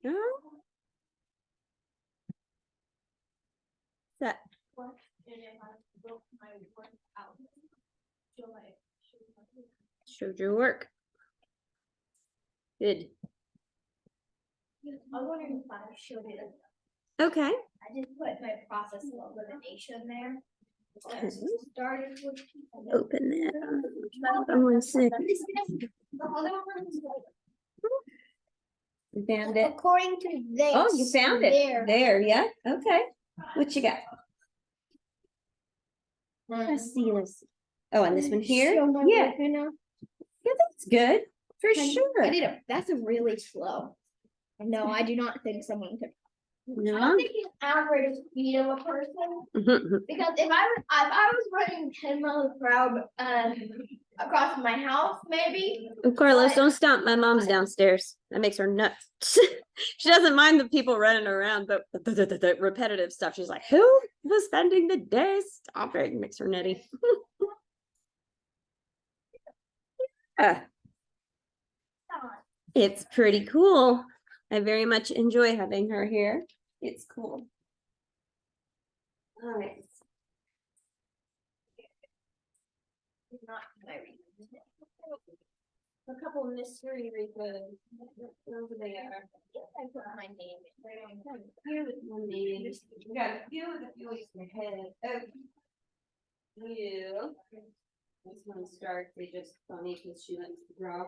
No? That showed your work. Good. I was wondering if I showed it. Okay. I just put my process of elimination there. Okay. Started with. Open that. Hold on 1 second. The other one was like, You found it. according to this. Oh, you found it. There, yeah. Okay. What you got? Let's see. Oh, and this one here? Yeah. Yeah, that's good. For sure. That's a really slow. No, I do not think someone could. I No. don't think the average speed of a person. Because if I was running 10 miles per hour across my house, maybe. Oh, Carlos, don't stomp. My mom's downstairs. That makes her nuts. She doesn't mind the people running around, but the repetitive stuff. She's like, who was spending the day stomping? Makes her nutty. It's pretty cool. I very much enjoy having her here. It's cool. All right. A couple of mystery Ricas over there. I put my name in. Here with one name. We got a few with a few weeks ahead. Oh. You. This one starts. They just funny because she likes to draw.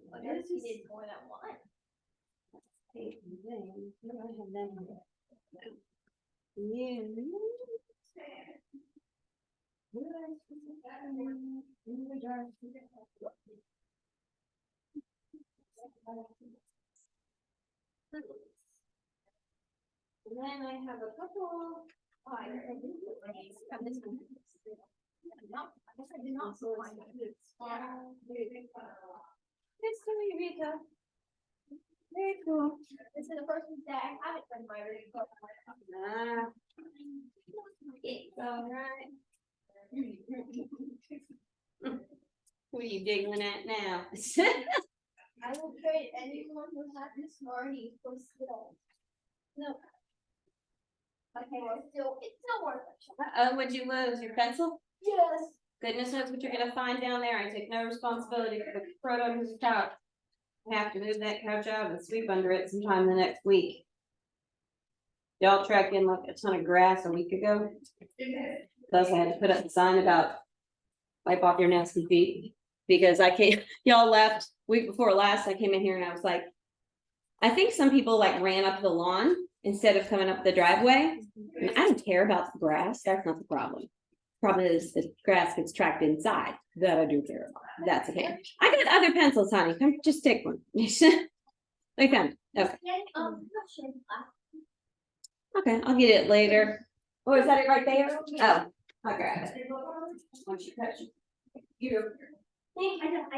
What if he did more than one? And then I have a couple. Oh, I didn't do this one. No, I guess I did not. So It's really Rita. Very cool. this is the first one that I haven't done my report. It's all right. What are you giggling at now? I will trade anyone who has this Smarties for skill. No. Okay, well, it's still worth it. What'd you lose? Your pencil? Yes. Goodness knows what you're gonna find down there. I take no responsibility for the crud on his couch. I have to move that couch out and sweep under it sometime the next week. Y'all tracked in like a ton of grass a week ago. Plus I had to put up a sign about wipe off your nasty feet. Because I came, y'all left week before last, I came in here and I was like, I think some people like ran up the lawn instead of coming up the driveway. And I don't care about the grass, that's not the problem. Problem is the grass gets trapped inside, that I do care about, that's okay. I got other pencils, honey, come just take one. We found it, okay. Okay, I'll get it later. Oh, is that it right there? Oh, I'll grab it. Once you touch it. I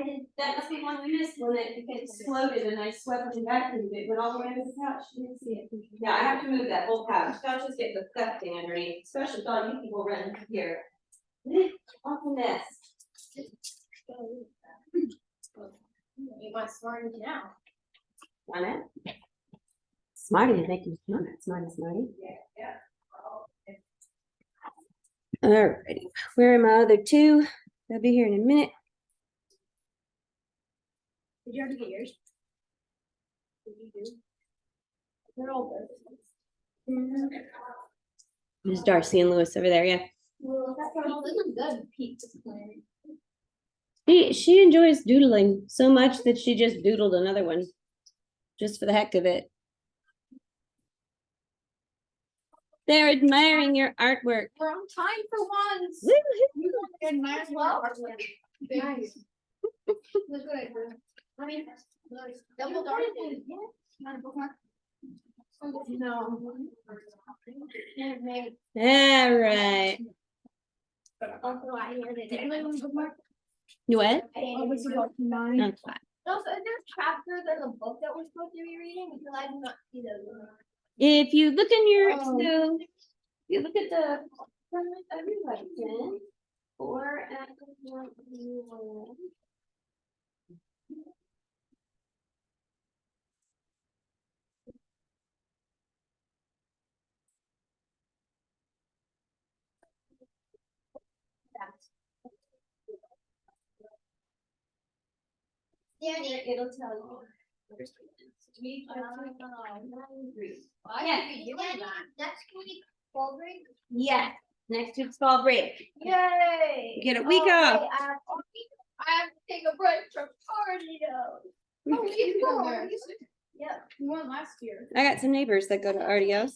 did. That must be one we missed when it exploded and I swept it back and it went all the way to the couch. Didn't see it. Yeah, I have to move that whole couch. Couches get disgusting underneath, especially with all you people running here. Off the nest. You want Smarties now? Want it? Smarty is making fun of it. Smarty. Yeah. Alrighty, where are my other two? They'll be here in a minute. Did you already get yours? Did you do? They're all good. There's Darcy and Lewis over there, yeah. Well, that's all. This is good. Pizza's playing. She enjoys doodling so much that she just doodled another one. Just for the heck of it. They're admiring your artwork. We're on time for once. Woo-hoo. You don't admire well. Nice. Look good. I mean, double dark. No. All right. Also, I hear that. Did anyone bookmark? You what? What's about 9? That's fine. Also, is there chapters in the book that we're supposed to be reading? Because I do not see those. If you look in your, Oh. so you look at the. Everybody can. 4 at the Yeah, it'll tell you. Next week, fall break. Yes, next week's fall break. Yay! You get a week off. I have to take a break from cardio. Oh, you go there. Yeah, we went last year. I got some neighbors that go to RDOs.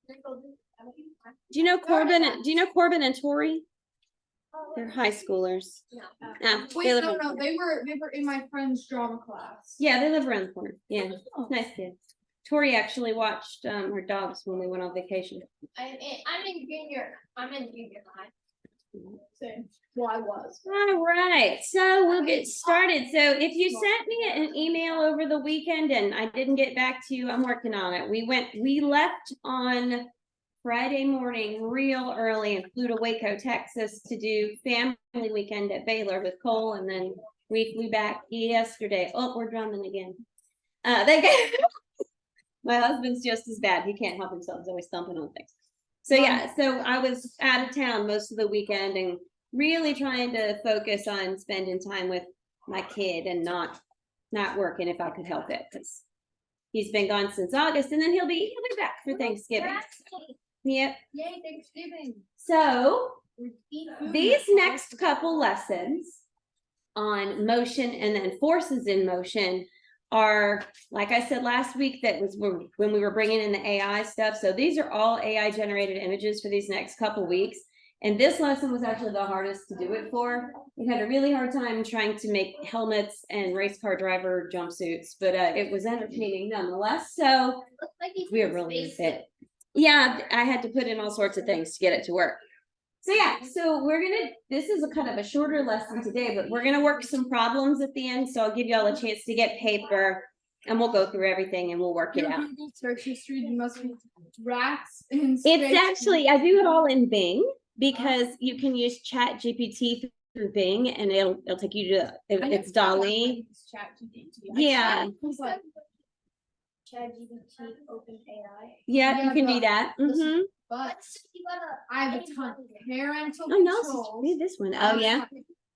Do you know Corbin? Do you know Corbin and Tori? They're high schoolers. No. Ah, Wait, they live no, in- no, they were in my friend's drama class. Yeah, they live around the corner. Yeah, Oh. nice kids. Tori actually watched her dogs when we went on vacation. I'm in junior. I'm in junior high. Same. Well, I was. All right, so we'll get started. So if you sent me an email over the weekend and I didn't get back to you, I'm working on it. We left on Friday morning real early and flew to Waco, Texas to do family weekend at Baylor with Cole, and then we flew back yesterday. Oh, we're drumming again. My husband's just as bad. He can't help himself. He's always thumping on things. So yeah, so I was out of town most of the weekend and really trying to focus on spending time with my kid and not working if I could help it, because he's been gone since August, and then he'll be back for Thanksgiving. Yep. Yay, Thanksgiving. So Eat food. these next couple lessons on motion and then forces in motion are, like I said last week, that was when we were bringing in the AI stuff. So these are all AI generated images for these next couple weeks. And this lesson was actually the hardest to do it for. We had a really hard time trying to make helmets and race car driver jumpsuits, but it was entertaining nonetheless. So Looks like he's we in were really space. fit. Yeah, I had to put in all sorts of things to get it to work. So yeah, so this is a kind of a shorter lesson today, but we're gonna work some problems at the end. So I'll give y'all a chance to get paper and we'll go through everything and we'll work it Your out. Google search history must be rats in It's space. actually, I do it all in Bing because you can use Chat GPT through Bing and it'll take you to, it's Dolly. Yeah. ChatGPT, OpenAI. Yeah, you Yeah, can do but that. listen, Mhm. But You gotta. I have a ton. Parental Oh, no, controls. read this one. Oh, yeah.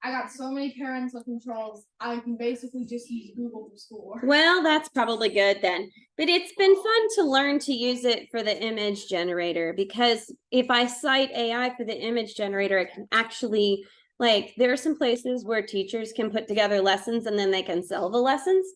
I got so many parental controls. I can basically just use Google for schoolwork. Well, that's probably good then. But it's been fun to learn to use it for the image generator, because if I cite AI for the image generator, it can actually, like, there are some places where teachers can put together lessons and then they can sell the lessons.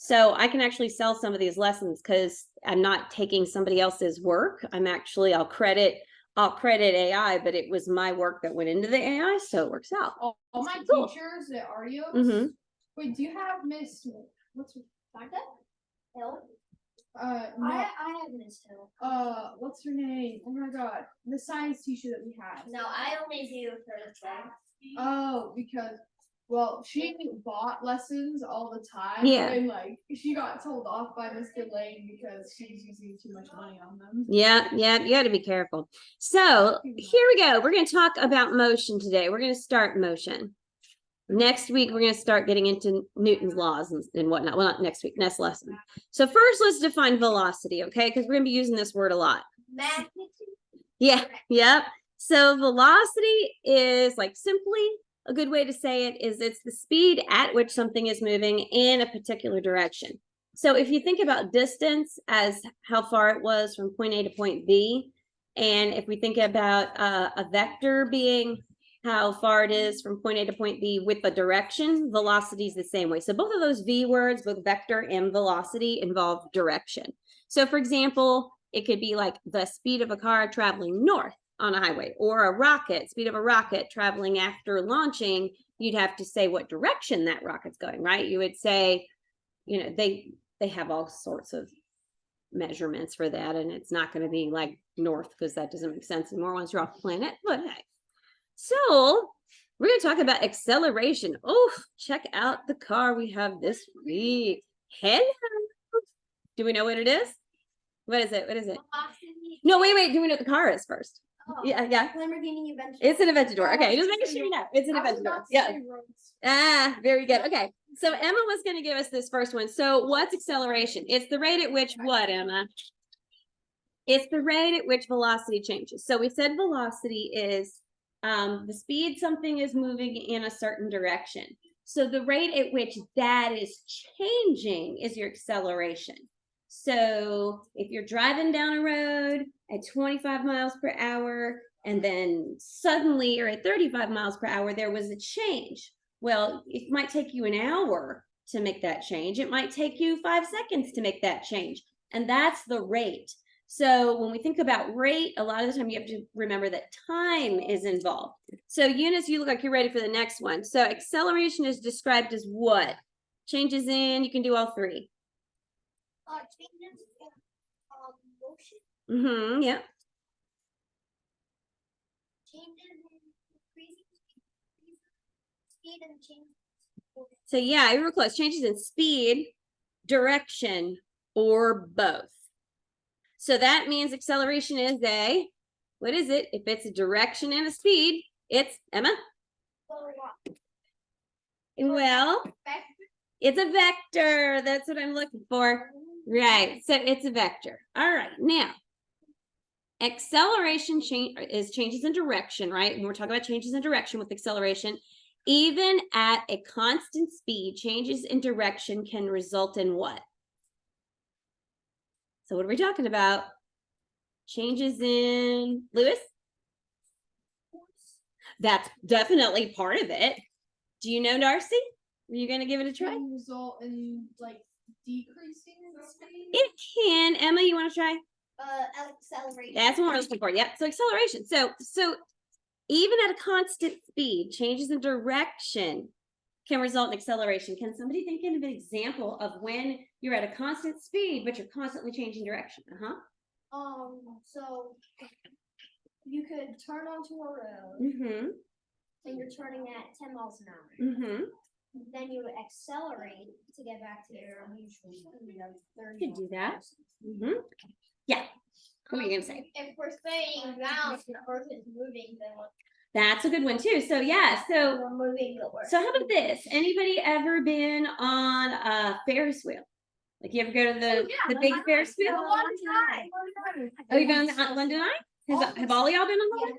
So I can actually sell some of these lessons because I'm not taking somebody else's work. I'll credit AI, but it was my work that went into the AI, so it works out. All my Cool. teachers at Ardios. Mhm. Wait, do you have Miss? What's her? Magda? Hill? No. I have Miss Hill. What's her name? Oh my God, the science teacher that we had. No, I only do Thursday. Oh, because well, she bought lessons all the time. Yeah. And like she got told off by Mr. Lane because she was using too much money on them. Yeah, you got to be careful. So here we go. We're going to talk about motion today. We're going to start motion. Next week, we're going to start getting into Newton's laws and whatnot. Well, not next week, next lesson. So first, let's define velocity, okay? Because we're going to be using this word a lot. Magnitude. Yeah, yep. So velocity is, like, simply a good way to say it is it's the speed at which something is moving in a particular direction. So if you think about distance as how far it was from point A to point B, and if we think about a vector being how far it is from point A to point B with the direction, velocity is the same way. So both of those V words, both vector and velocity, involve direction. So for example, it could be like the speed of a car traveling north on a highway, or a rocket, speed of a rocket traveling after launching. You'd have to say what direction that rocket's going, right? You would say, you know, they have all sorts of measurements for that, and it's not going to be like north, because that doesn't make sense anymore once you're off the planet. But hey, so we're going to talk about acceleration. Oh, check out the car we have this week. Hello. Do we know what it is? What is it? What is it? Velocity. No, wait. Do we know what the car is first? Oh, Yeah. Lamborghini Aventador. It's an Aventador. Okay, just making say sure you know. roads. It's an I was Aventador. about to Yeah. say roads. Ah, very good. Okay. So Emma was going to give us this first one. So what's acceleration? It's the rate at which what, Emma? It's the rate at which velocity changes. So we said velocity is the speed something is moving in a certain direction. So the rate at which that is changing is your acceleration. So if you're driving down a road at 25 miles per hour, and then suddenly you're at 35 miles per hour, there was a change. Well, it might take you an hour to make that change. It might take you 5 seconds to make that change. And that's the rate. So when we think about rate, a lot of the time you have to remember that time is involved. So Eunice, you look like you're ready for the next one. So acceleration is described as what? Changes in, you can do all three. Changes in motion, Yeah. changes in increasing speed and change. So yeah, you were close. Changes in speed, direction, or both. So that means acceleration is what is it? If it's a direction and a speed, it's, Emma? Well, it's a vector. That's what I'm looking for. Right. So it's a vector. All right. Now, acceleration is changes in direction, right? When we're talking about changes in direction with acceleration, even at a constant speed, changes in direction can result in what? So what are we talking about? Changes in Lewis? That's definitely part of it. Do you know, Darcy? Are you going to give it a try? Can result in like decreasing speed. It can. Emma, you want to try? Acceleration. That's what we're looking for. Yep. So acceleration. So even at a constant speed, changes in direction can result in acceleration. Can somebody think of an example of when you're at a constant speed, but you're constantly changing direction? So you could turn onto a road and you're turning at 10 miles an hour. Then you would accelerate to get back to your usual speed of 30. Could do that. Yeah. What were you gonna say? If we're staying down, the earth is moving, then That's a good one too. So yeah, so we're moving the earth. how about this? Anybody ever been on a Ferris wheel? Like you ever go to the big Ferris wheel? Oh, you've been on London Eye? Have all y'all been on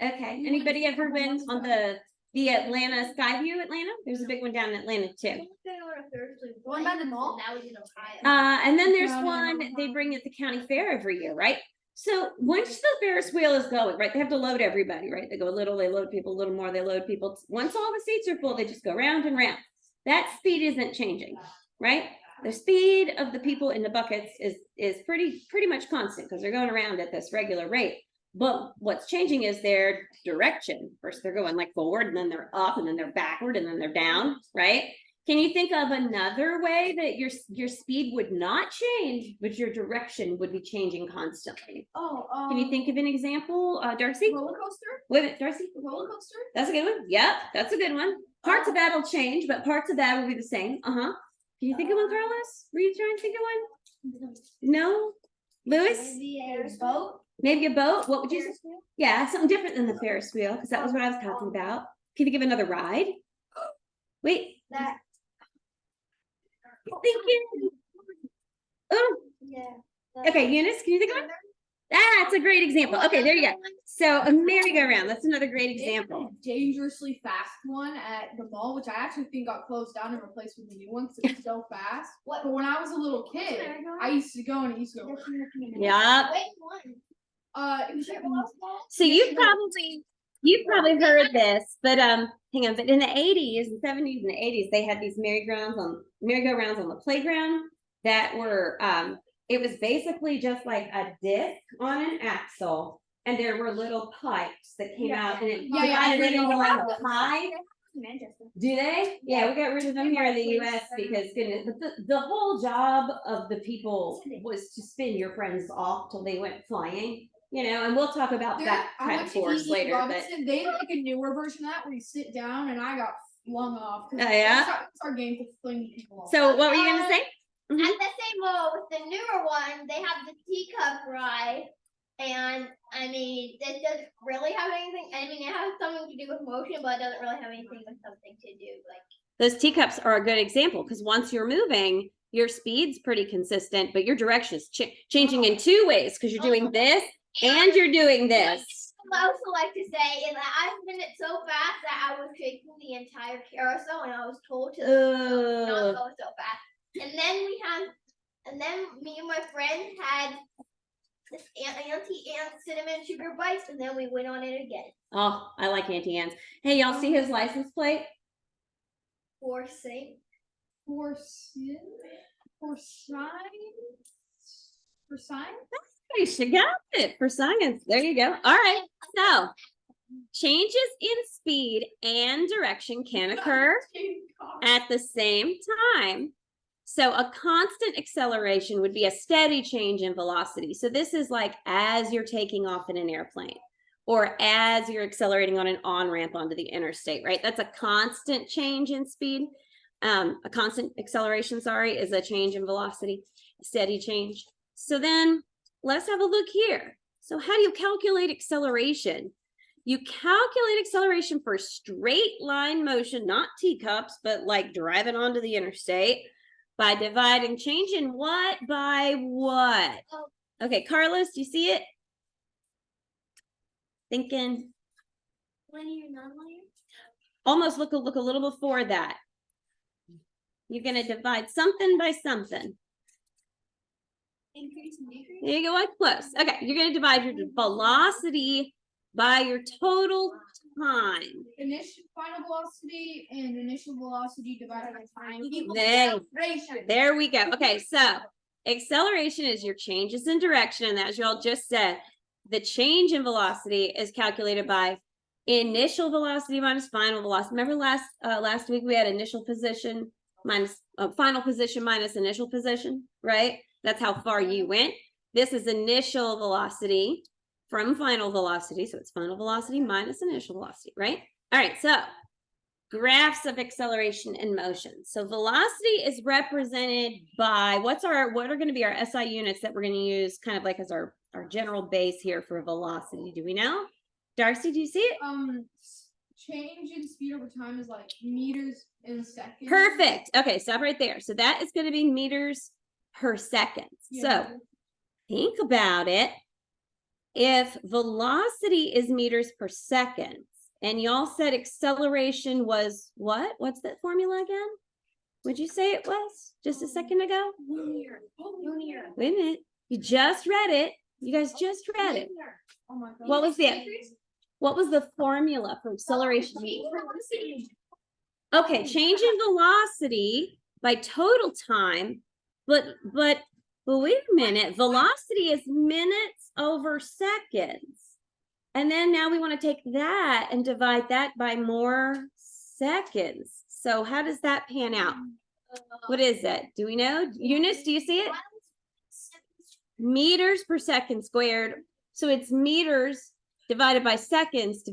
that? Okay. Anybody ever been on the Atlanta Skyview Atlanta? There's a big one down in Atlanta too. One by the mall? That was in Ohio. And then there's one they bring at the county fair every year, right? So once the Ferris wheel is going, right, they have to load everybody, right? They go a little, they load people, a little more, they load people. Once all the seats are full, they just go round and round. That speed isn't changing, right? The speed of the people in the buckets is pretty much constant because they're going around at this regular rate. But what's changing is their direction. First, they're going like forward, and then they're up, and then they're backward, and then they're down, right? Can you think of another way that your speed would not change, but your direction would be changing constantly? Can you think of an example, Darcy? Roller coaster? Wait a minute, Darcy? Roller coaster? That's a good one. Yep, that's a good one. Parts of that'll change, but parts of that will be the same. Can you think of one, Carlos? Were you trying to think of one? No? Lewis? Maybe a boat. Maybe a boat? What would you say? Yeah, something different than the Ferris wheel, because that was what I was talking about. Can you think of another ride? Wait. That. Thinking. Oh, Yeah. okay, Eunice, can you think of one? That's a great example. Okay, there you go. So a merry-go-round. That's another great example. Dangerously fast one at the mall, which I actually think got closed down and replaced with a new one because it's so fast. But when I was a little kid, I used to go and it used to go. Yep. Wait, one. It was like, So you've probably heard this, but hang on. But in the 80s, the 70s and the 80s, they had these merry-go-rounds on the playground that were it was basically just like a disc on an axle, and there were little pipes that came out and it divided it into like a pie. Do they? Yeah, we got rid of them here in the US because goodness, but the whole job of the people was to spin your friends off till they went flying. You know, and we'll talk about that kind of force later. Robinson, they had like a newer version of that where you sit down and I got flung off. Oh, yeah? It's our game to fling people off. So what were you gonna say? At the same with the newer one, they have the teacup ride And I mean, this doesn't really have anything. I mean, it has something to do with motion, but it doesn't really have anything with something to do like. Those teacups are a good example because once you're moving, your speed's pretty consistent, but your direction is changing in two ways because you're doing this and you're doing this. I also like to say is that I spin it so fast that I was shaking the entire carousel, and I was told to not go so fast. And then me and my friend had this Auntie Anne's cinnamon sugar bites, and then we went on it again. Oh, I like Auntie Anne's. Hey, y'all see his license plate? For sake. For science? Hey, she got it for science. There you go. All right. So changes in speed and direction can occur at the same time. So a constant acceleration would be a steady change in velocity. So this is like as you're taking off in an airplane or as you're accelerating on an on-ramp onto the interstate, right? That's a constant change in speed. A constant acceleration, sorry, is a change in velocity, a steady change. So then let's have a look here. So how do you calculate acceleration? You calculate acceleration for straight line motion, not teacups, but like driving onto the interstate by dividing change in what by what? Okay, Carlos, do you see it? Thinking. Linear, non-linear? Almost look a little before that. You're going to divide something by something. Increase and decrease? There you go, like close. Okay, you're going to divide your velocity by your total time. Final velocity and initial velocity divided by time. There we go. Okay, so acceleration is your changes in direction, and as y'all just said, the change in velocity is calculated by initial velocity minus final velocity. Remember last week we had initial position minus final position minus initial position, right? That's how far you went. This is initial velocity from final velocity. So it's final velocity minus initial velocity, right? All right, so graphs of acceleration and motion. So velocity is represented by what are going to be our SI units that we're going to use kind of like as our general base here for velocity. Do we know? Darcy, do you see it? Change in speed over time is like meters in seconds. Perfect. Okay, stop right there. So that is going to be meters per second. Yeah. So think about it. If velocity is meters per second, and y'all said acceleration was what? What's that formula again? Would you say it was just a second ago? Linear. Wait a minute. You just read it. You guys just read it. Oh my God. What was it? What was the formula for acceleration? Okay, change in velocity by total time, but wait a minute. Velocity is minutes over seconds. And then now we want to take that and divide that by more seconds. So how does that pan out? What is it? Do we know? Eunice, do you see it? Meters per second squared. So it's meters divided by seconds,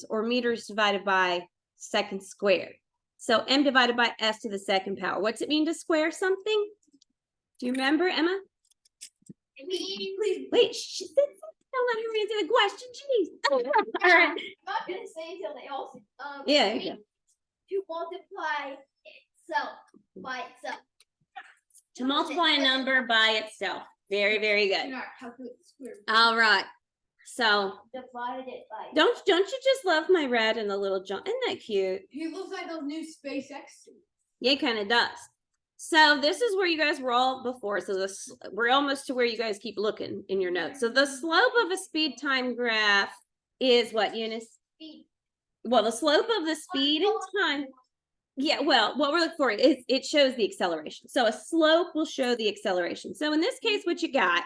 or meters divided by seconds squared. So m divided by s to the second power. What's it mean to square something? Do you remember, Emma? Wait, don't let her answer the question. Jeez. All right. I'm not gonna say until they also. Yeah. To multiply itself by itself. To multiply a number by itself. Very, very good. Not calculate the square. All right. So Divided it by. don't you just love my red and the little John? Isn't that cute? He looks like those new SpaceX suits. Yeah, it kind of does. So this is where you guys were all before. So we're almost to where you guys keep looking in your notes. So the slope of a speed time graph is what, Eunice? Speed. Well, the slope of the speed and time. Yeah, well, what we're looking for is it shows the acceleration. So a slope will show the acceleration. So in this case, what you got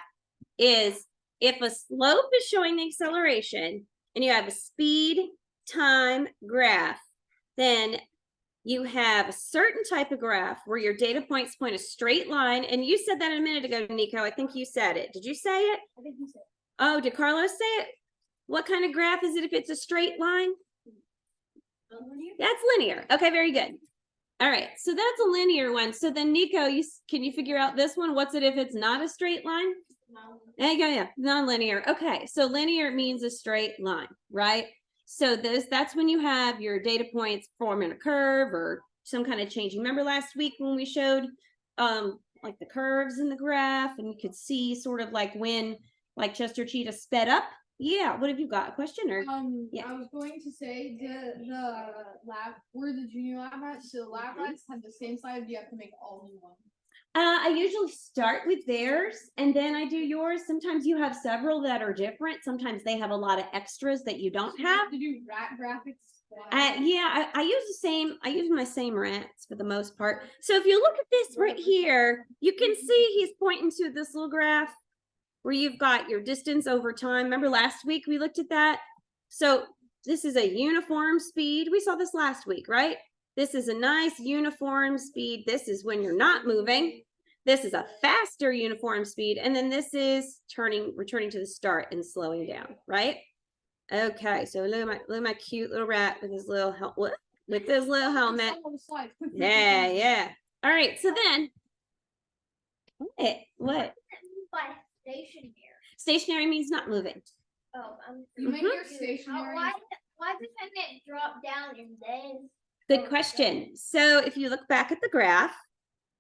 is if a slope is showing the acceleration and you have a speed time graph, then you have a certain type of graph where your data points point a straight line. And you said that a minute ago, Nico. I think you said it. Did you say it? I think you said. Oh, did Carlos say it? What kind of graph is it if it's a straight line? Linear. That's linear. Okay, very good. All right, so that's a linear one. So then, Nico, can you figure out this one? What's it if it's not a straight line? There you go, yeah, non-linear. Okay, so linear means a straight line, right? So that's when you have your data points forming a curve or some kind of change. Remember last week when we showed like the curves in the graph and you could see sort of like when like Chester Cheetah sped up? Yeah, what have you got? A question or? Yeah. I was going to say the lab where the junior lab rats, so lab rats have the same size, you have to make all new ones. I usually start with theirs and then I do yours. Sometimes you have several that are different. Sometimes they have a lot of extras that you don't have. To do rat graphics. Yeah, I use my same rats for the most part. So if you look at this right here, you can see he's pointing to this little graph where you've got your distance over time. Remember last week we looked at that? So this is a uniform speed. We saw this last week, right? This is a nice uniform speed. This is when you're not moving. This is a faster uniform speed. And then this is returning to the start and slowing down, right? Okay, so look at my cute little rat with his little helmet. Yeah. All right, so then what? By stationary. Stationary means not moving. Oh, you make your stationary. Why doesn't it drop down and then? Good question. So if you look back at the graph,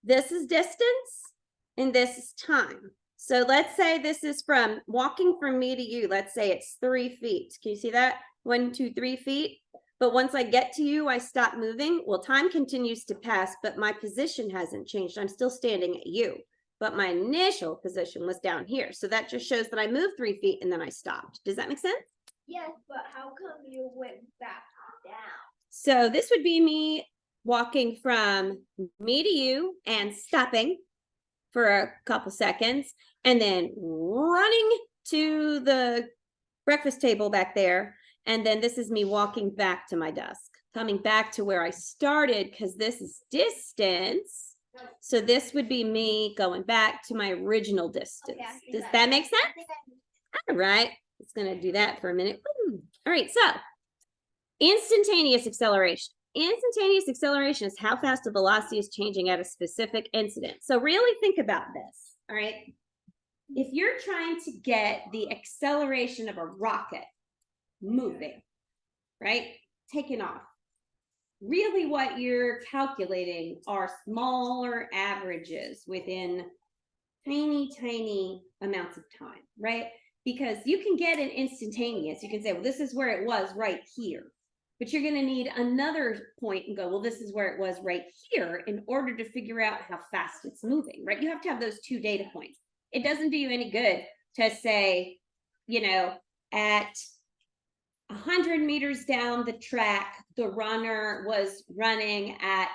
this is distance and this is time. So let's say this is from walking from me to you. Let's say it's 3 feet. Can you see that? 1, 2, 3 feet. But once I get to you, I stop moving. Well, time continues to pass, but my position hasn't changed. I'm still standing at you, but my initial position was down here. So that just shows that I moved 3 feet and then I stopped. Does that make sense? Yes, but how come you went back down? So this would be me walking from me to you and stopping for a couple seconds and then running to the breakfast table back there. And then this is me walking back to my desk, coming back to where I started because this is distance. So this would be me going back to my original distance. Okay, does that make sense? All right. It's going to do that for a minute. All right. So instantaneous acceleration. Instantaneous acceleration is how fast the velocity is changing at a specific incident. So really think about this, all right? If you're trying to get the acceleration of a rocket moving, right? Taking off. Really what you're calculating are smaller averages within tiny amounts of time, right? Because you can get an instantaneous. You can say, well, this is where it was right here. But you're going to need another point and go, well, this is where it was right here in order to figure out how fast it's moving, right? You have to have those 2 data points. It doesn't do you any good to say, you know, at 100 meters down the track, the runner was running at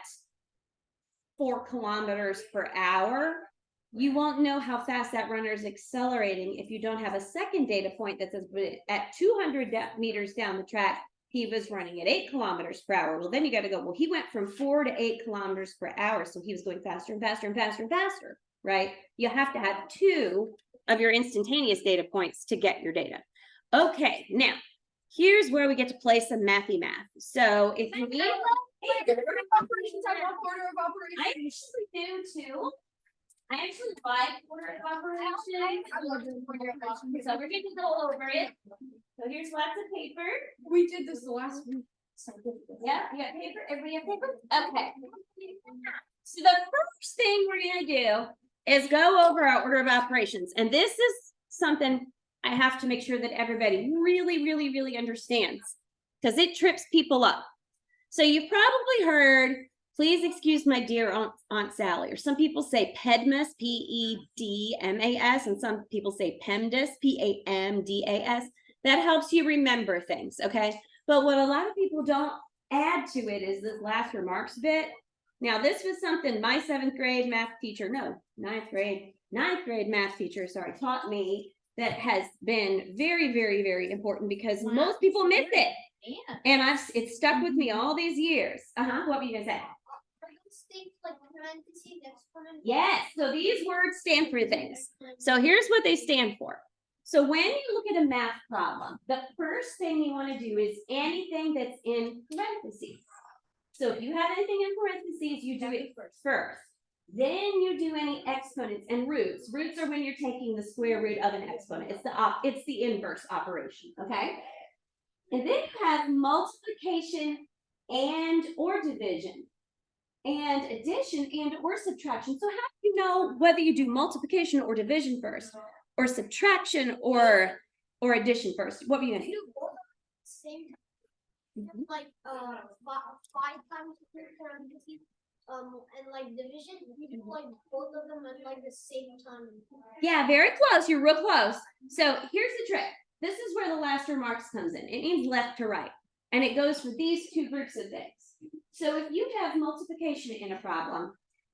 4 kilometers per hour. You won't know how fast that runner is accelerating if you don't have a second data point that says at 200 meters down the track, he was running at 8 kilometers per hour. Well, then you got to go, well, he went from 4 to 8 kilometers per hour. So he was going faster and faster and faster and faster, right? You have to have 2 of your instantaneous data points to get your data. Okay, now here's where we get to play some mathy math. So if you need Operations, I want order of operations. I actually do too. I actually like order of operations. I love doing order of operations. So we're going to go over it. So here's lots of paper. We did this the last week. Yeah, you got paper? Everybody have paper? Okay. So the first thing we're going to do is go over our order of operations. And this is something I have to make sure that everybody really understands because it trips people up. So you've probably heard, please excuse my dear Aunt Sally, or some people say PEDMAS, P-E-D-M-A-S, and some people say PEMDAS, P-A-M-D-A-S. That helps you remember things, okay? But what a lot of people don't add to it is this last remarks bit. Now, this was something my 7th grade math teacher, no, 9th grade math teacher, taught me that has been very important because most people miss it. Yeah. And it's stuck with me all these years. What were you gonna say? Like parentheses, exponent. Yes, so these words stand for things. So here's what they stand for. So when you look at a math problem, the first thing you want to do is anything that's in parentheses. So if you have anything in parentheses, you do it first. Then you do any exponents and roots. Roots are when you're taking the square root of an exponent. It's the inverse operation, okay? And then you have multiplication and or division, and addition and or subtraction. So how do you know whether you do multiplication or division first, or subtraction or addition first? What were you gonna do? Do both at the same time. Like 5 times 3 parentheses. And like division, you do like both of them at like the same time. Yeah, very close. You're real close. So here's the trick. This is where the last remarks comes in. It means left to right. And it goes for these two groups of things. So if you have multiplication in a problem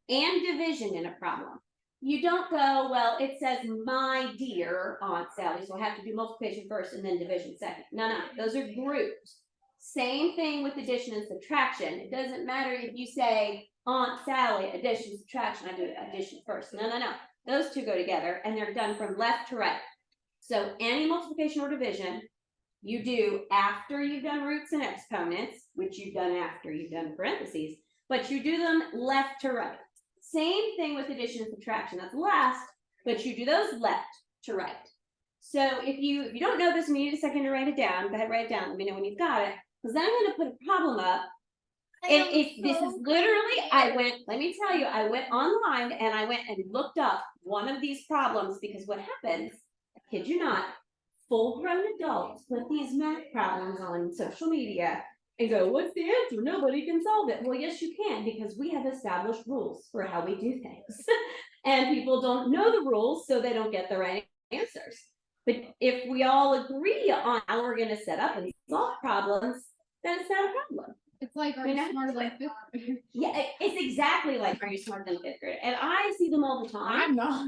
and division in a problem, you don't go, well, it says my dear Aunt Sally, so I have to do multiplication first and then division second. No, those are groups. Same thing with addition and subtraction. It doesn't matter if you say Aunt Sally, addition, subtraction, I do addition first. No. Those two go together and they're done from left to right. So any multiplication or division, you do after you've done roots and exponents, which you've done after you've done parentheses, but you do them left to right. Same thing with addition and subtraction. That's last, but you do those left to right. So if you don't know this and you need a second to write it down, go ahead, write it down. Let me know when you've got it, because then I'm going to put a problem up. If this is literally, let me tell you, I went online and I went and looked up one of these problems, because what happens, I kid you not, full-grown adults put these math problems on social media and go, what's the answer? Nobody can solve it. Well, yes, you can, because we have established rules for how we do things. And people don't know the rules, so they don't get the right answers. But if we all agree on how we're going to set up and solve problems, then it's not a problem. It's like, are you smarter than 5th grade? Yeah, it's exactly like, are you smarter than 5th grade? And I see them all the time. I'm not.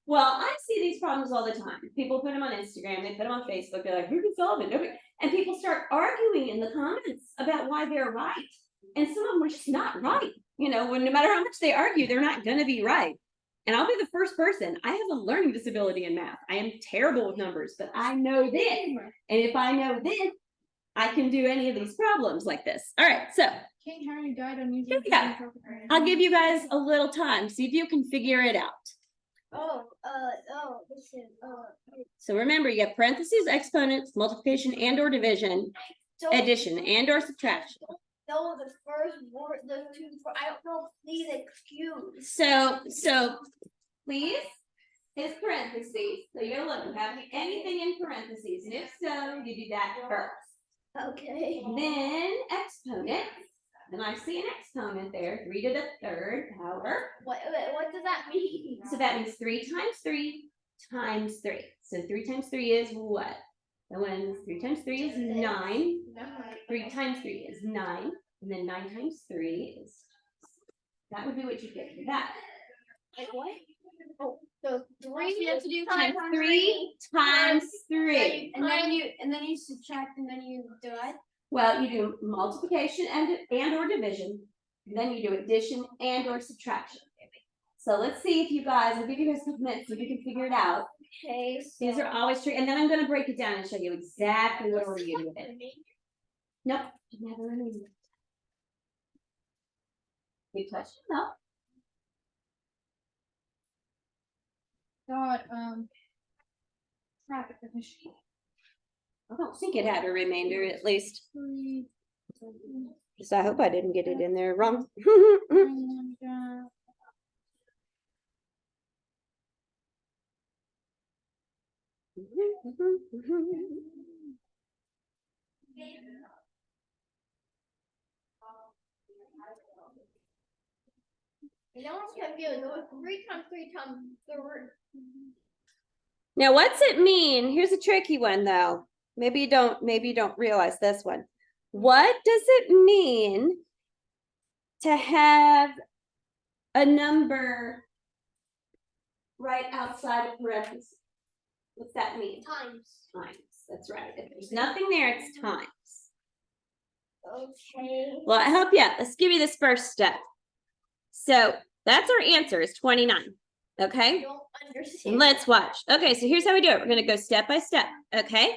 Well, I see these problems all the time. People put them on Instagram, they put them on Facebook, they're like, who can solve it? Nobody. And people start arguing in the comments about why they're right. And some of them are just not right. You know, no matter how much they argue, they're not going to be right. And I'll be the first person. I have a learning disability in math. I am terrible with numbers, but I know this. And if I know this, I can do any of these problems like this. All right, so King Henry died on here we go. I'll give you guys a little time. See if you can figure it out. This is, So remember, you have parentheses, exponents, multiplication and or division, addition and or subtraction. No, the first word, the two, I don't know, please excuse. So please is parentheses. So you're gonna look, have anything in parentheses, and if so, you do that first. Okay. Then exponent, and I see an exponent there, 3 to the 3rd power. What does that mean? So that means 3 times 3 times 3. So 3 times 3 is what? That one, 3 times 3 is 9. 3 times 3 is 9. And then 9 times 3 is, that would be what you get for that. Like what? Oh, so 3 you have to do times 3 times 3. And then you subtract and then you divide. Well, you do multiplication and or division. And then you do addition and or subtraction. So let's see if you guys, I'll give you guys a couple minutes so you can figure it out. Okay. So these are always true. And then I'm going to break it down and show you exactly what we're doing with it. Nope. Never remember. Good question. No. God, traffic machine. I don't think it had a remainder, at least. So I hope I didn't get it in there wrong. no one's confused. It was 3 times 3 times 3. Now, what's it mean? Here's a tricky one, though. Maybe you don't realize this one. What does it mean to have a number right outside of parentheses? What's that mean? Times. Times. That's right. If there's nothing there, it's times. Okay. Well, I help you out. Let's give you this first step. So that's our answer is 29. Okay. I don't understand. Let's watch. Okay, so here's how we do it. We're going to go step by step. Okay.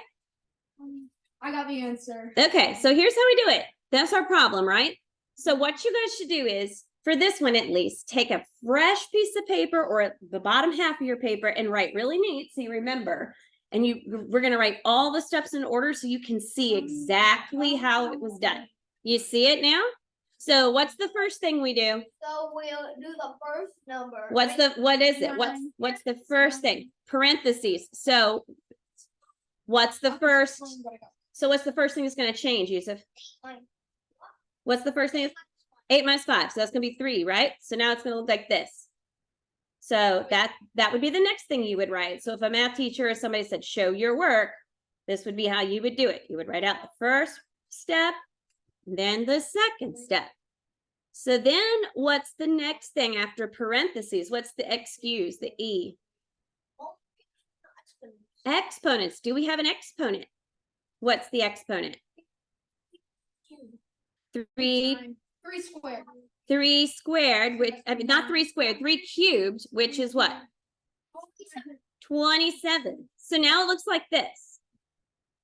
I got the answer. Okay, so here's how we do it. That's our problem, right? So what you guys should do is, for this one at least, take a fresh piece of paper or the bottom half of your paper and write really neat so you remember. And we're going to write all the steps in order so you can see exactly how it was done. You see it now? So what's the first thing we do? So we'll do the first number. What is it? What's the first thing? Parentheses. So what's the first? So what's the first thing that's going to change, Yusuf? What's the first thing? 8 minus 5. So that's going to be 3, right? So now it's going to look like this. So that would be the next thing you would write. So if a math teacher or somebody said, show your work, this would be how you would do it. You would write out the first step, then the second step. So then what's the next thing after parentheses? What's the excuse, the E? Exponents. Do we have an exponent? What's the exponent? 3 squared. 3 squared, which, I mean, not 3 squared, 3 cubed, which is what? 27. So now it looks like this.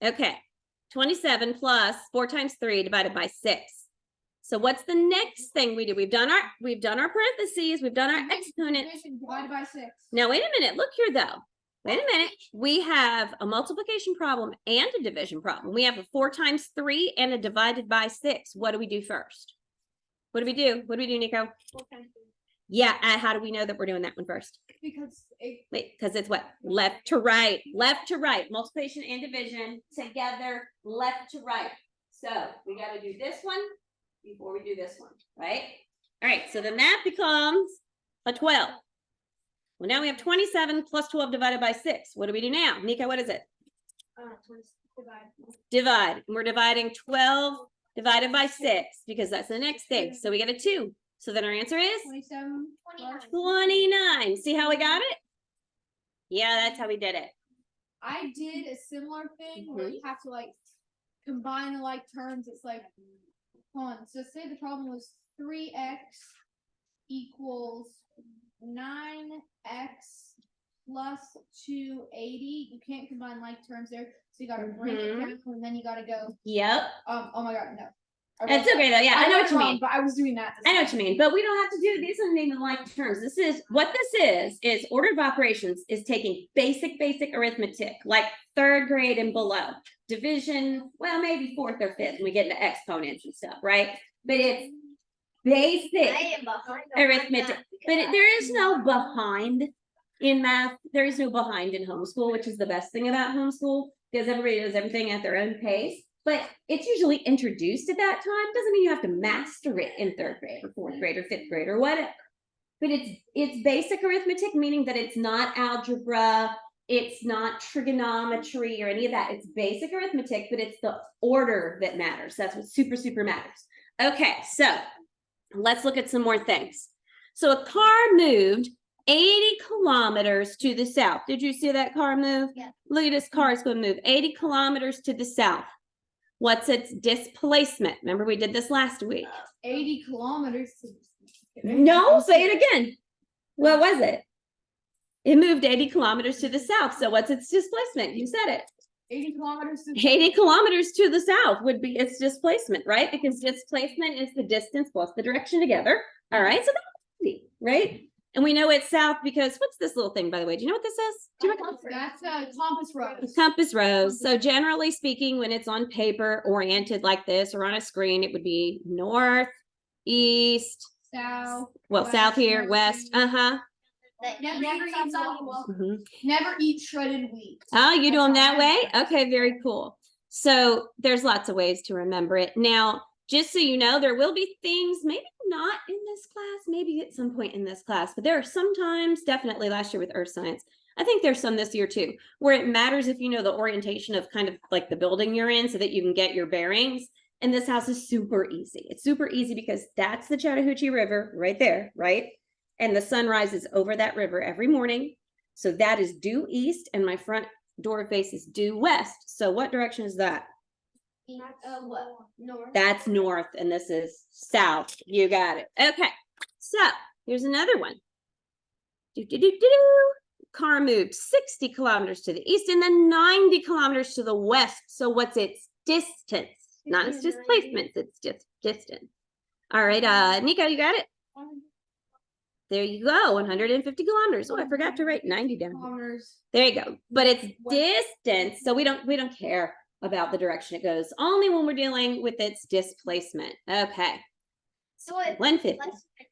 Okay. 27 plus 4 times 3 divided by 6. So what's the next thing we do? We've done our parentheses. We've done our exponent. Divided by 6. Now, wait a minute. Look here, though. Wait a minute. We have a multiplication problem and a division problem. We have a 4 times 3 and a divided by 6. What do we do first? What do we do? What do we do, Nico? Yeah, how do we know that we're doing that one first? Because because it's what? Left to right. Left to right. Multiplication and division together, left to right. So we got to do this one before we do this one, right? All right, so then that becomes a 12. Well, now we have 27 plus 12 divided by 6. What do we do now? Nico, what is it? Divide. And we're dividing 12 divided by 6 because that's the next thing. So we get a 2. So then our answer is 29. See how we got it? Yeah, that's how we did it. I did a similar thing where you have to like combine the like terms. It's like, hold on. So say the problem was 3x equals 9x plus 280. You can't combine like terms there. So you gotta bring it down and then you gotta go. Yep. Oh my god, no. It's okay though. Yeah, I know what you mean. But I was doing that. I know what you mean, but we don't have to do these are named like terms. This is order of operations is taking basic arithmetic, like 3rd grade and below. Division, well, maybe 4th or 5th, when we get into exponents and stuff, right? But it's basic arithmetic. But there is no behind in math. There is no behind in homeschool, which is the best thing about homeschool, because everybody does everything at their own pace. But it's usually introduced at that time. Doesn't mean you have to master it in 3rd grade or 4th grade or 5th grade or whatever. But it's basic arithmetic, meaning that it's not algebra, it's not trigonometry or any of that. It's basic arithmetic, but it's the order that matters. That's what super matters. Okay, so let's look at some more things. So a car moved 80 kilometers to the south. Did you see that car move? Yeah. Look at this car. It's going to move 80 kilometers to the south. What's its displacement? Remember we did this last week. 80 kilometers. No, say it again. What was it? It moved 80 kilometers to the south. So what's its displacement? You said it. 80 kilometers. 80 kilometers to the south would be its displacement, right? Because displacement is the distance plus the direction together. All right, so that's easy, right? And we know it's south because what's this little thing, by the way? Do you know what this is? Do you know That's compass rose. compass rose. So generally speaking, when it's on paper oriented like this or on a screen, it would be north, east, South. well, west, south here, north, west. east. Never Never eat shredded wheat. Oh, you do That's them how that I way? do it. Okay, very cool. So there's lots of ways to remember it. Now, just so you know, there will be things, maybe not in this class, maybe at some point in this class, but there are sometimes, definitely last year with earth science, I think there's some this year too, where it matters if you know the orientation of kind of like the building you're in so that you can get your bearings. And this house is super easy. It's super easy because that's the Chattahoochee River right there, right? And the sun rises over that river every morning. So that is due east and my front door faces due west. So what direction is that? what? North. That's north and this is south. You got it. Okay. So here's another one. Car moved 60 kilometers to the east and then 90 kilometers to the west. So what's its distance? Not its displacement, it's just distance. All right, Nico, you got it? There you go, 150 kilometers. Oh, I forgot to write 90 down. Kilometers. There you go. But it's distance, so we don't care about the direction it goes. Only when we're dealing with its displacement. Okay. So it's 150.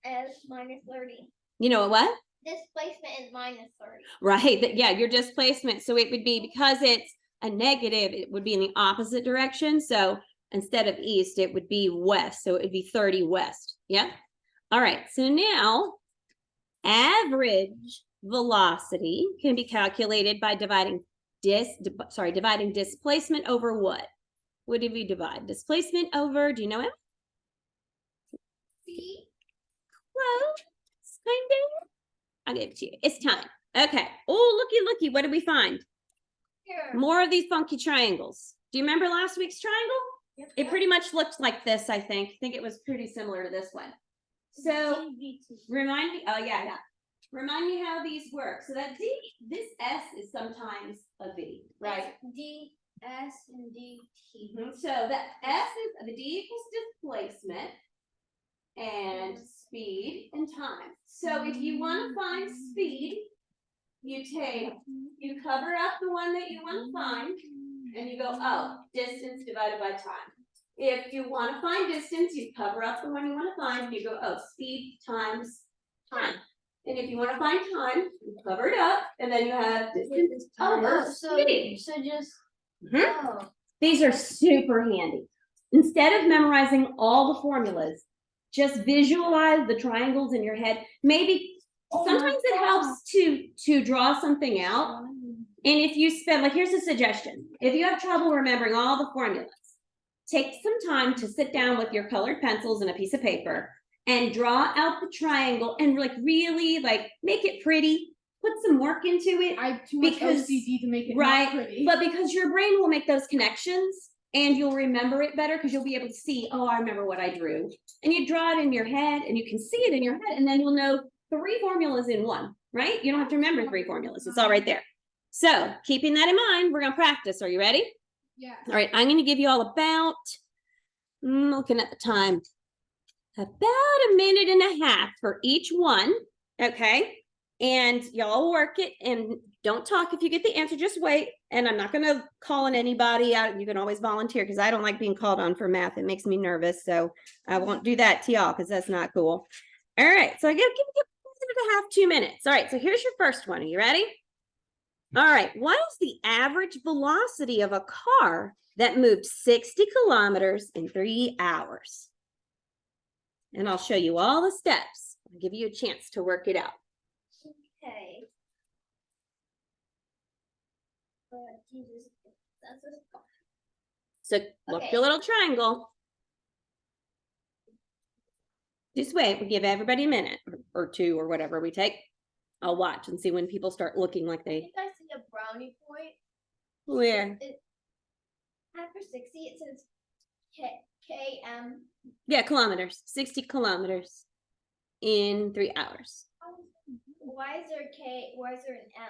as minus 30. You know what? Displacement is minus 30. Right. Yeah, your displacement. So it would be, because it's a negative, it would be in the opposite direction. So instead of east, it would be west. So it would be 30 west. Yeah. All right. So now average velocity can be calculated by dividing displacement over what? What did we divide? Displacement over, do you know it? See? Close, kind of. I'll give it to you. It's time. Okay. Oh, looky. What did we find? Here. More of these funky triangles. Do you remember last week's triangle? Yep. It pretty much looked like this, I think. I think it was pretty similar to this one. So remind me, remind me how these work. So that D, this S is sometimes a V, right? D, S, and D, T. So the S is, the D equals displacement and speed and time. So if you want to find speed, you cover up the one that you want to find, and you go, oh, distance divided by time. If you want to find distance, you cover up the one you want to find, and you go, oh, speed times time. And if you want to find time, you cover it up, and then you have distance over speed. So just, Mhm. These are super handy. Instead of memorizing all the formulas, just visualize the triangles in your head. Maybe sometimes it helps to draw something out. And if you spend, like, here's a suggestion. If you have trouble remembering all the formulas, take some time to sit down with your colored pencils and a piece of paper and draw out the triangle and really make it pretty. Put some work into it. I have too much Because- OCD to make it Right, not pretty. but because your brain will make those connections and you'll remember it better because you'll be able to see, oh, I remember what I drew. And you draw it in your head and you can see it in your head, and then you'll know 3 formulas in one, right? You don't have to remember 3 formulas. It's all right there. So keeping that in mind, we're going to practice. Are you ready? Yeah. All right, I'm going to give you all about, looking at the time, about 1.5 minutes for each one, okay? And y'all work it, and don't talk if you get the answer, just wait. And I'm not going to call on anybody out. You can always volunteer, because I don't like being called on for math. It makes me nervous, so I won't do that to y'all because that's not cool. All right, so I gotta give you 1.5 to 2 minutes. All right, so here's your first one. Are you ready? All right, what is the average velocity of a car that moved 60 kilometers in 3 hours? And I'll show you all the steps. I'll give you a chance to work it out. okay. Jesus, that's a So look Okay. your little triangle. Just wait, we'll give everybody a minute or 2 or whatever we take. I'll watch and see when people start looking like I they, think I see a brownie point. where? After 60, it says km. Yeah, kilometers, 60 kilometers in 3 hours. Why is there K? Why is there an M?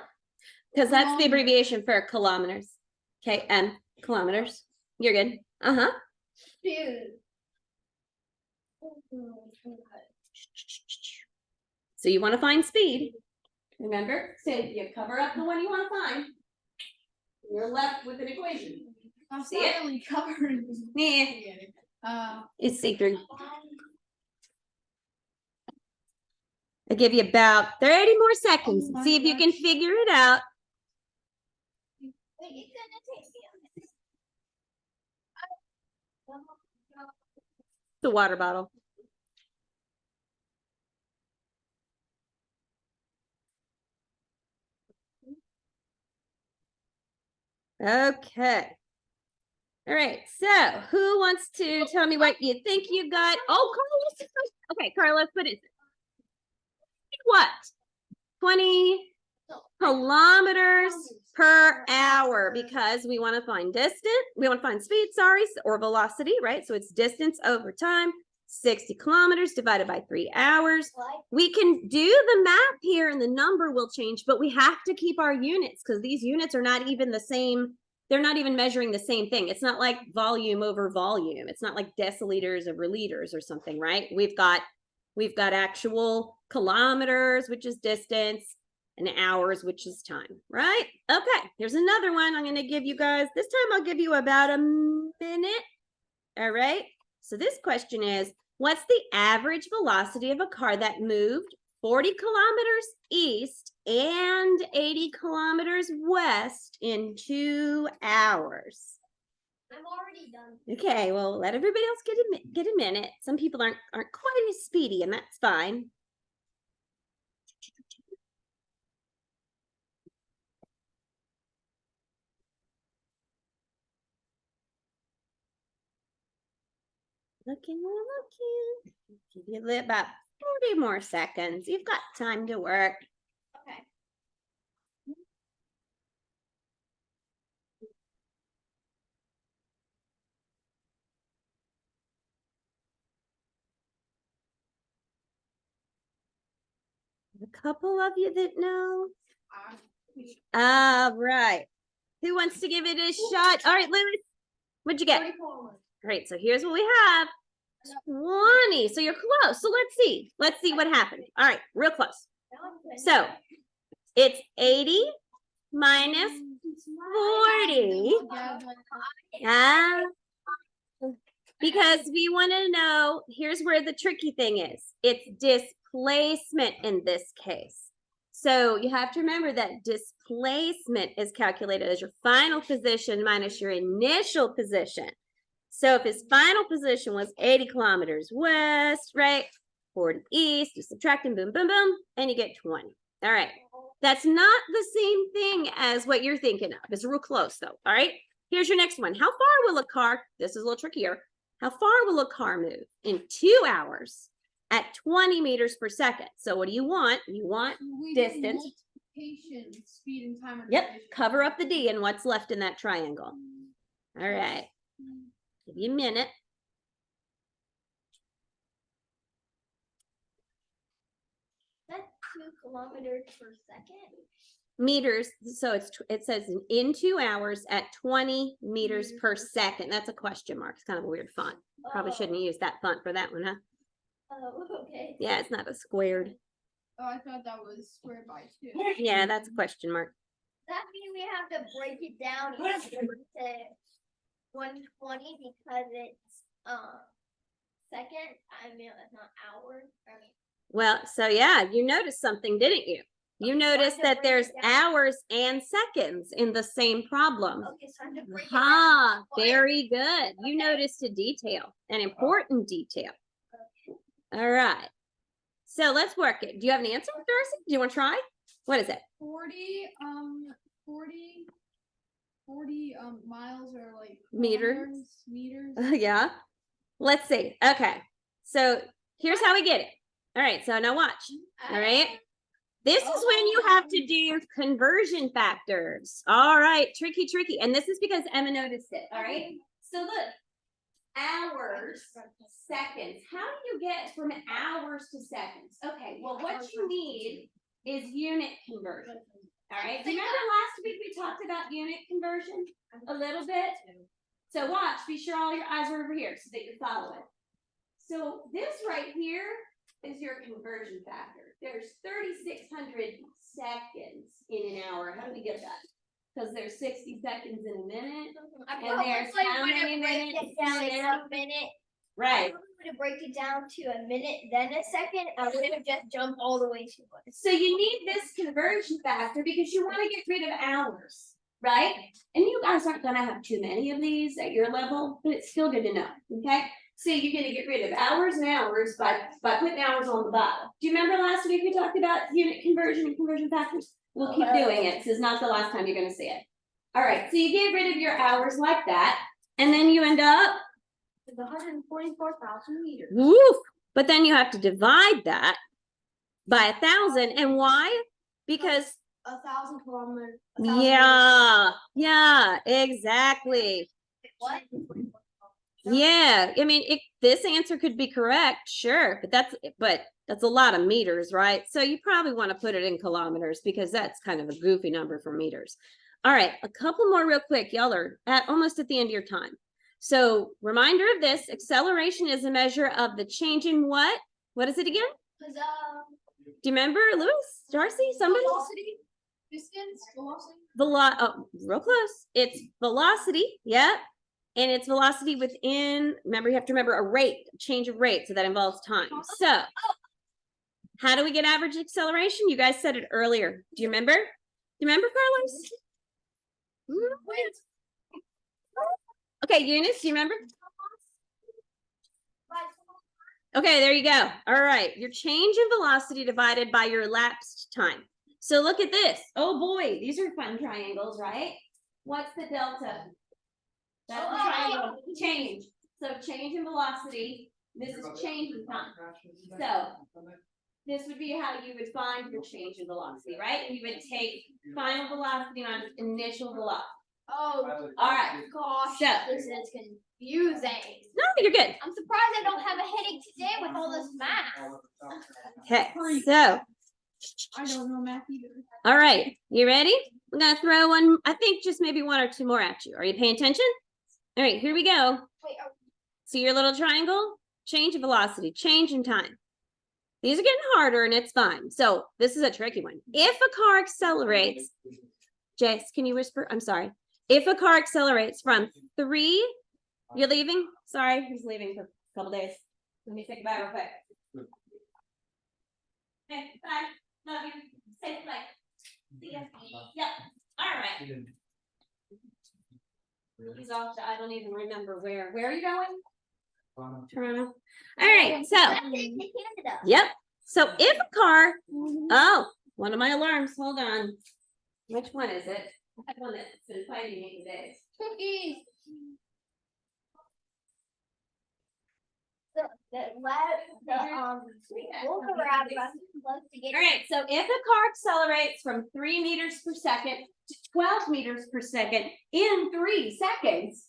Because that's the Kilometers. abbreviation for kilometers. KM, kilometers. You're good. Uh-huh. Dude. So you want to find speed. Remember, so you cover up the one you want to find. You're left with an equation. That's See not it? really covered. Yeah, it's see-through. I'll give you about 30 more seconds. Oh my See if you can gosh. figure it out. Wait, it's gonna take me a minute. The water bottle. Okay. All right, so who wants to tell me what you think you got? Oh, Carlos. Okay, Carlos, what is it? What? 20 kilometers per hour, because we want to find we want to find speed, or velocity, right? So it's distance over time, 60 kilometers divided by 3 hours. We can do the math here and the number will change, but we have to keep our units because these units are not even the same. They're not even measuring the same thing. It's not like volume over volume. It's not like deciliters over liters or something, right? We've got We've got actual kilometers, which is distance, and hours, which is time, right? Okay, here's another one I'm going to give you guys. This time I'll give you about a minute. All right. So this question is, what's the average velocity of a car that moved 40 kilometers east and 80 kilometers west in 2 hours? I'm already done. Okay, well, let everybody else get a minute. Some people aren't quite as speedy, and that's fine. Looking. Give you about 40 more seconds. You've got time to work. Okay. A couple of you that know. All right. Who wants to give it a shot? All right, Lewis, what'd you get? 34. Great. So here's what we have. 20. So you're close. So let's see what happened. All right, real close. So it's 80 minus 40. Because we want to know, here's where the tricky thing is. It's displacement in this case. So you have to remember that displacement is calculated as your final position minus your initial position. So if his final position was 80 kilometers west, right, 40 east, you subtract them, boom, boom, boom, and you get 20. All right. That's not the same thing as what you're thinking of. It's real close, though. All right. Here's your next one. How far will a car, this is a little trickier, how far will a car move in 2 hours at 20 meters per second? So what do you want? You want distance. Multiplication, speed and time. Yep. Cover up the D and what's left in that triangle. All right. Give you a minute. That's 2 kilometers per second. Meters. So it says in 2 hours at 20 meters per second. That's a question mark. It's kind of a weird font. Probably shouldn't use that font for that one, huh? Oh, okay. Yeah, it's not a squared. Oh, I thought that was squared by 2. Yeah, that's a question mark. That means we have to break it down to 120 because it's second. I mean, it's not hours. I mean, Well, so yeah, you noticed something, didn't you? You noticed that there's hours and seconds in the same problem. okay, so I have to break it Ha, down. very good. You Okay. noticed a detail, an important detail. All right. So let's work it. Do you have an answer, Darcy? Do you want to try? What is it? 40 miles or like Meters. meters. Yeah. Let's see. Okay. So here's how we get it. All right. So now watch. All right. This is when you have to do conversion factors. All right. Tricky. And this is because Emma noticed it. All right. So look. Hours, seconds. How do you get from hours to seconds? Okay. Well, what you need is unit conversion. All right. Do you remember last week we talked about unit conversion a little bit? So watch, be sure all your eyes are over here so that you're following. So this right here is your conversion factor. There's 3,600 seconds in an hour. How do we get that? Because there's 60 seconds in a minute. I And there's probably how would many have break minutes it down in in an a minute. Right. I probably would have break it down to a minute, then a second. I would have just jumped all the way to it. So you need this conversion factor because you want to get rid of hours, right? And you guys aren't going to have too many of these at your level, but it's still good to know, okay? So you're going to get rid of hours and hours by putting hours on the bottom. Do you remember last week we talked about unit conversion and conversion factors? We'll keep doing it. This is not the last time you're going to see it. All right, so you get rid of your hours like that, and then you end up It's 144,000 meters. woof. But then you have to divide that by 1,000. And why? Because 1,000 kilometers. yeah, exactly. What? Yeah, I mean, this answer could be correct, sure, but that's a lot of meters, right? So you probably want to put it in kilometers because that's kind of a goofy number for meters. All right, a couple more real quick. Y'all are almost at the end of your time. So reminder of this, acceleration is a measure of the change in what? What is it again? Cause, Do you remember, Lewis, Darcy, somebody? Velocity, distance, velocity. Oh, real close. It's velocity, yep. And it's velocity within, remember, you have to remember a rate, change of rate, so that involves time. So, how do we get average acceleration? You guys said it earlier. Do you remember? Do you remember, Carlos? Okay, Eunice, do you remember? Okay, there you go. All right, your change in velocity divided by your elapsed time. So look at this. Oh boy, these are fun triangles, right? What's the delta? That's the triangle. Change. So change in velocity. This is change in time. So this would be how you would find your change in velocity, right? You would take final velocity minus initial velocity. oh, All right. gosh, So- this is confusing. No, you're good. I'm surprised I don't have a headache today with all this math. Okay, so, I don't know math either. all right, you ready? I'm gonna throw one, I think just maybe one or two more at you. Are you paying attention? All right, here we go. Wait, See your little triangle? Change in velocity, change in time. These are getting harder and it's fine. So this is a tricky one. If a car accelerates, Jace, can you whisper? I'm sorry. If a car accelerates from 3, you're leaving? Sorry, he's leaving for a couple days. Let me think about it real quick. Okay, bye. Love you. Say bye. See ya. Yep. All right. He's off to, I don't even remember where. Where are you going? Toronto. All right, so, Canada. yep. So if a car, oh, one of my alarms, hold on. Which one is it? I have one that's been fighting me today. Cookies. All right, so if a car accelerates from 3 meters per second to 12 meters per second in 3 seconds,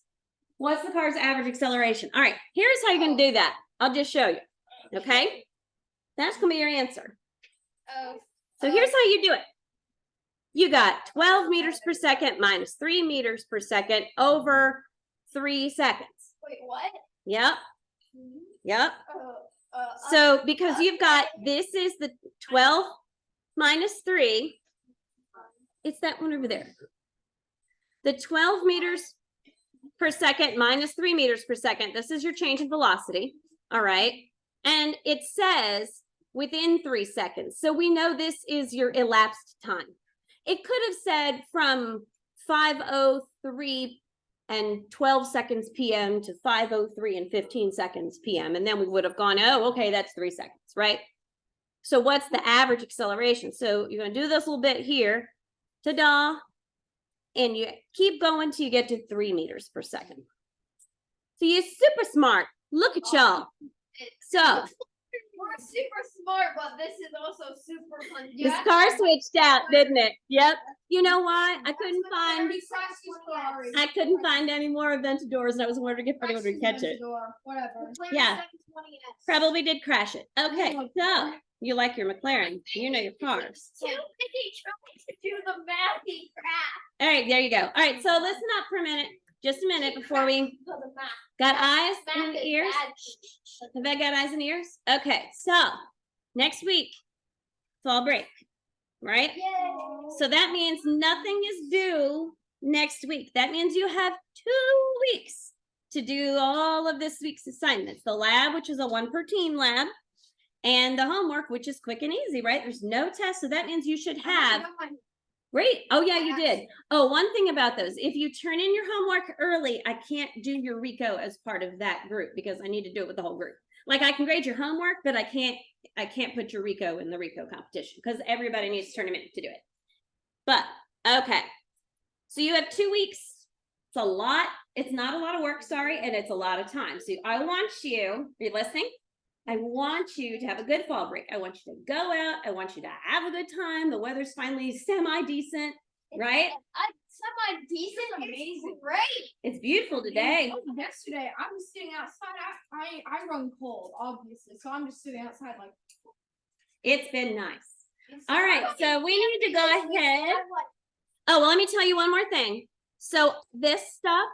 what's the car's average acceleration? All right, here's how you're gonna do that. I'll just show you, okay? That's gonna be your answer. So here's how you do it. You got 12 meters per second minus 3 meters per second over 3 seconds. Wait, what? Yep, yep. So because you've got, this is the 12 minus 3. It's that one over there. The 12 meters per second minus 3 meters per second. This is your change in velocity. All right. And it says within 3 seconds. So we know this is your elapsed time. It could have said from 5:03 and 12 seconds PM to 5:03 and 15 seconds PM. And then we would have gone, oh, okay, that's 3 seconds, right? So what's the average acceleration? So you're gonna do this little bit here, ta-da, and you keep going till you get to 3 meters per second. So you're super smart. Look at y'all. So We're super smart, but this is also super fun. this car switched out, didn't it? Yep. You know why? I couldn't find any more Aventadors, and I was wondering if anyone would catch it. Whatever. Yeah. Probably did crash it. Okay, so you like your McLaren. You know your cars. Too busy trying to do the mathy crap. All right, there you go. All right, so listen up for a minute. Just a minute before we got eyes and ears. Have I got eyes and ears? Okay, so next week, fall break, right? Yay. So that means nothing is due next week. That means you have 2 weeks to do all of this week's assignments. The lab, which is a 1 per team lab, and the homework, which is quick and easy, right? There's no test, so that means you should have. Great. Oh, yeah, you did. Oh, one thing about those, if you turn in your homework early, I can't do your RICO as part of that group because I need to do it with the whole group. Like I can grade your homework, but I can't put your RICO in the RICO competition because everybody needs to turn them in to do it. But okay. So you have 2 weeks. It's a lot. It's not a lot of work, sorry, and it's a lot of time. So I want you, are you listening? I want you to have a good fall break. I want you to go out. I want you to have a good time. The weather's finally semi-decent, right? Semi-decent, amazing, great. It's beautiful today. Yesterday, I was sitting outside. I run cold, obviously, so I'm just sitting outside like. It's been nice. All right, so we need to go ahead. Oh, well, let me tell you one more thing. So this stuff,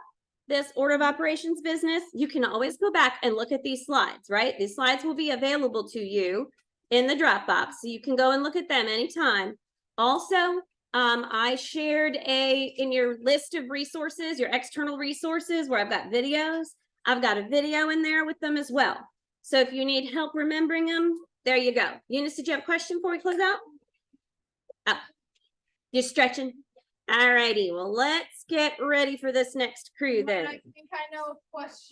this order of operations business, you can always go back and look at these slides, right? These slides will be available to you in the Dropbox, so you can go and look at them anytime. Also, I shared in your list of resources, your external resources where I've got videos, I've got a video in there with them as well. So if you need help remembering them, there you go. Eunice, did you have a question before we close out? Oh, you're stretching? All righty, well, let's get ready for this next crew then. I think I know a question.